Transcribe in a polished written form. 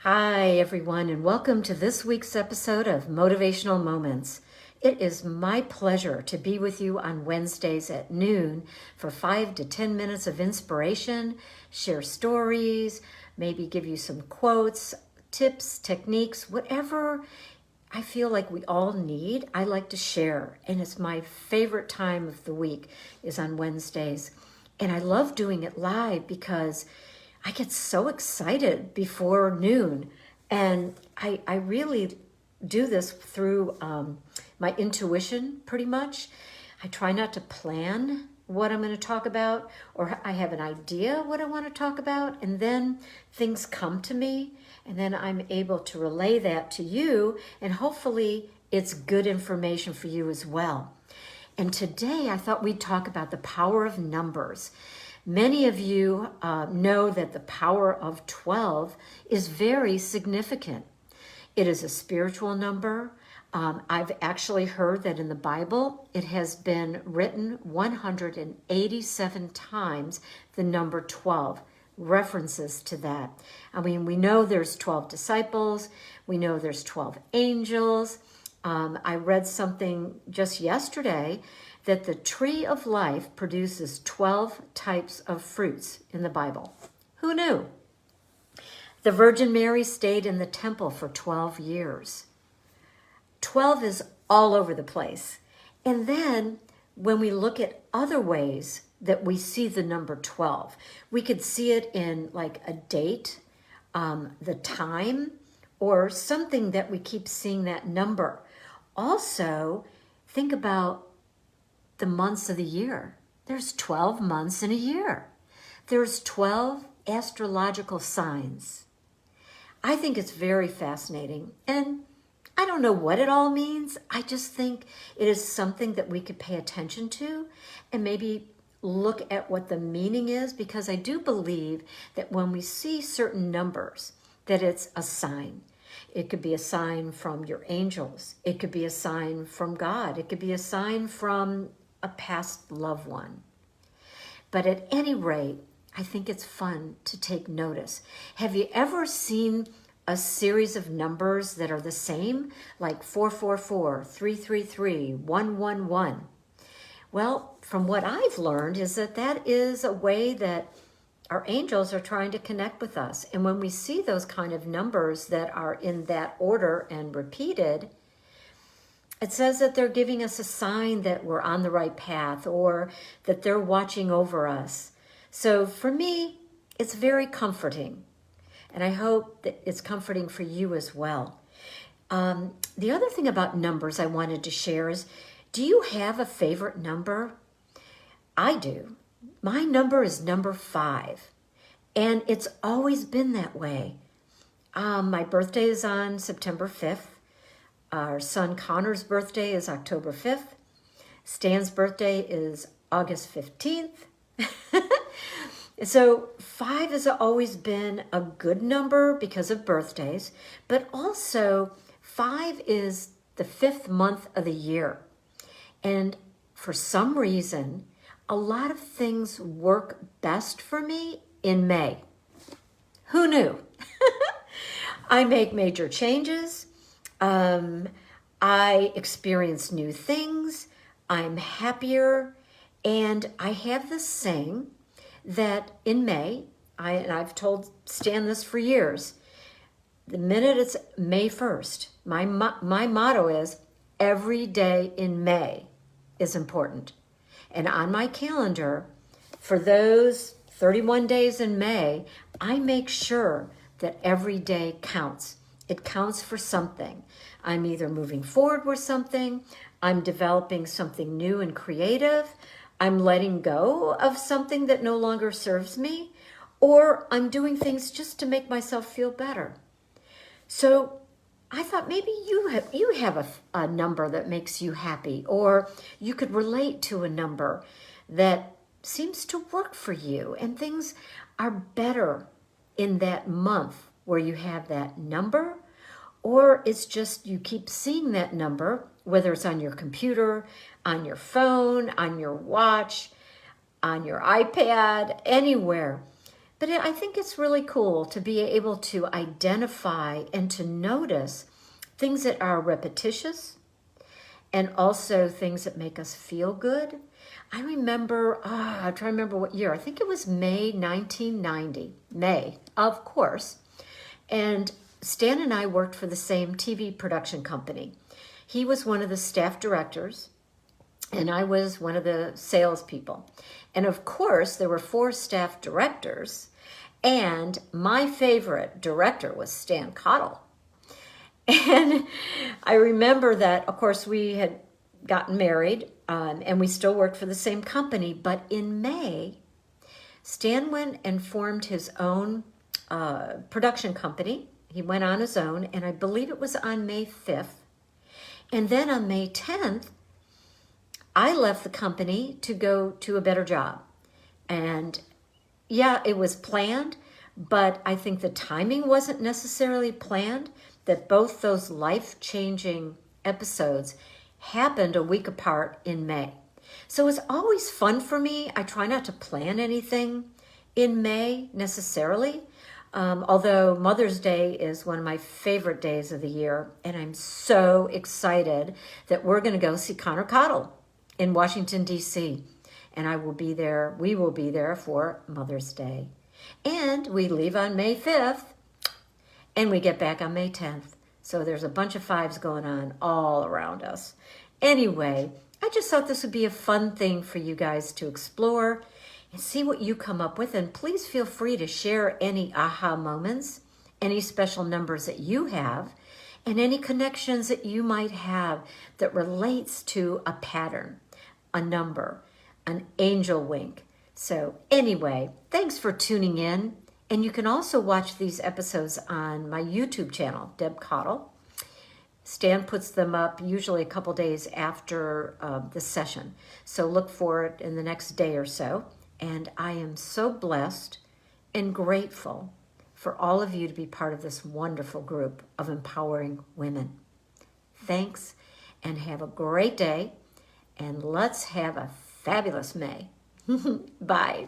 Hi, everyone, and welcome to this week's episode of Motivational Moments. It is my pleasure to be with you on Wednesdays at noon for 5 to 10 minutes of inspiration, share stories, maybe give you some quotes, tips, techniques, whatever I feel like we all need, I like to share. And it's my favorite time of the week is on Wednesdays. And I love doing it live because I get so excited before noon. And I really do this through my intuition, pretty much. I try not to plan what I'm going to talk about, or I have an idea what I want to talk about, and then things come to me, and then I'm able to relay that to you, and hopefully it's good information for you as well. And today I thought we'd talk about the power of numbers. Many of you know that the power of 12 is very significant. It is a spiritual number. I've actually heard that in the Bible, it has been written 187 times, the number 12, references to that. I mean, we know there's 12 disciples. We know there's 12 angels. I read something just yesterday that the tree of life produces 12 types of fruits in the Bible. Who knew? The Virgin Mary stayed in the temple for 12 years. 12 is all over the place. And then when we look at other ways that we see the number 12, we could see it in like a date, the time, or something that we keep seeing that number. Also, think about the months of the year. There's 12 months in a year. There's 12 astrological signs. I think it's very fascinating. And I don't know what it all means. I just think it is something that we could pay attention to and maybe look at what the meaning is, because I do believe that when we see certain numbers, that it's a sign. It could be a sign from your angels. It could be a sign from God. It could be a sign from a past loved one. But at any rate, I think it's fun to take notice. Have you ever seen a series of numbers that are the same, like 444, 333, 111? Well, from what I've learned is that that is a way that our angels are trying to connect with us. And when we see those kind of numbers that are in that order and repeated, it says that they're giving us a sign that we're on the right path, or that they're watching over us. So for me, it's very comforting. And I hope that it's comforting for you as well. The other thing about numbers I wanted to share is, do you have a favorite number? I do. My number is number 5. And it's always been that way. My birthday is on September 5th. Our son Connor's birthday is October 5th. Stan's birthday is August 15th. So 5 has always been a good number because of birthdays, but also 5 is the 5th month of the year. And for some reason, a lot of things work best for me in May. Who knew? I make major changes. I experience new things. I'm happier. And I have this saying that in May, and I've told Stan this for years, the minute it's May 1st, my motto is, every day in May is important. And on my calendar, for those 31 days in May, I make sure that every day counts. It counts for something. I'm either moving forward with something, I'm developing something new and creative, I'm letting go of something that no longer serves me, or I'm doing things just to make myself feel better. So I thought maybe you have a number that makes you happy, or you could relate to a number that seems to work for you, and things are better in that month where you have that number, or it's just you keep seeing that number, whether it's on your computer, on your phone, on your watch, on your iPad, anywhere. But I think it's really cool to be able to identify and to notice things that are repetitious and also things that make us feel good. I remember, I'm trying to remember what year. I think it was May 1990. May, of course. And Stan and I worked for the same TV production company. He was one of the staff directors, and I was one of the salespeople. And of course, there were 4 staff directors, and my favorite director was Stan Cottle. And I remember that, of course, we had gotten married, and we still worked for the same company. But in May, Stan went and formed his own production company. He went on his own, and I believe it was on May 5th. And then on May 10th, I left the company to go to a better job. And yeah, it was planned, but I think the timing wasn't necessarily planned, that both those life-changing episodes happened a week apart in May. So it's always fun for me. I try not to plan anything in May necessarily, although Mother's Day is one of my favorite days of the year, and I'm so excited that we're going to go see Connor Cottle in Washington, D.C., and we will be there for Mother's Day. And we leave on May 5th, and we get back on May 10th. So there's a bunch of 5s going on all around us. Anyway, I just thought this would be a fun thing for you guys to explore and see what you come up with. And please feel free to share any aha moments, any special numbers that you have, and any connections that you might have that relates to a pattern, a number, an angel wink. So anyway, thanks for tuning in. And you can also watch these episodes on my YouTube channel, Deb Cottle. Stan puts them up usually a couple days after the session. So look for it in the next day or so. And I am so blessed and grateful for all of you to be part of this wonderful group of empowering women. Thanks, and have a great day. And let's have a fabulous May. Bye.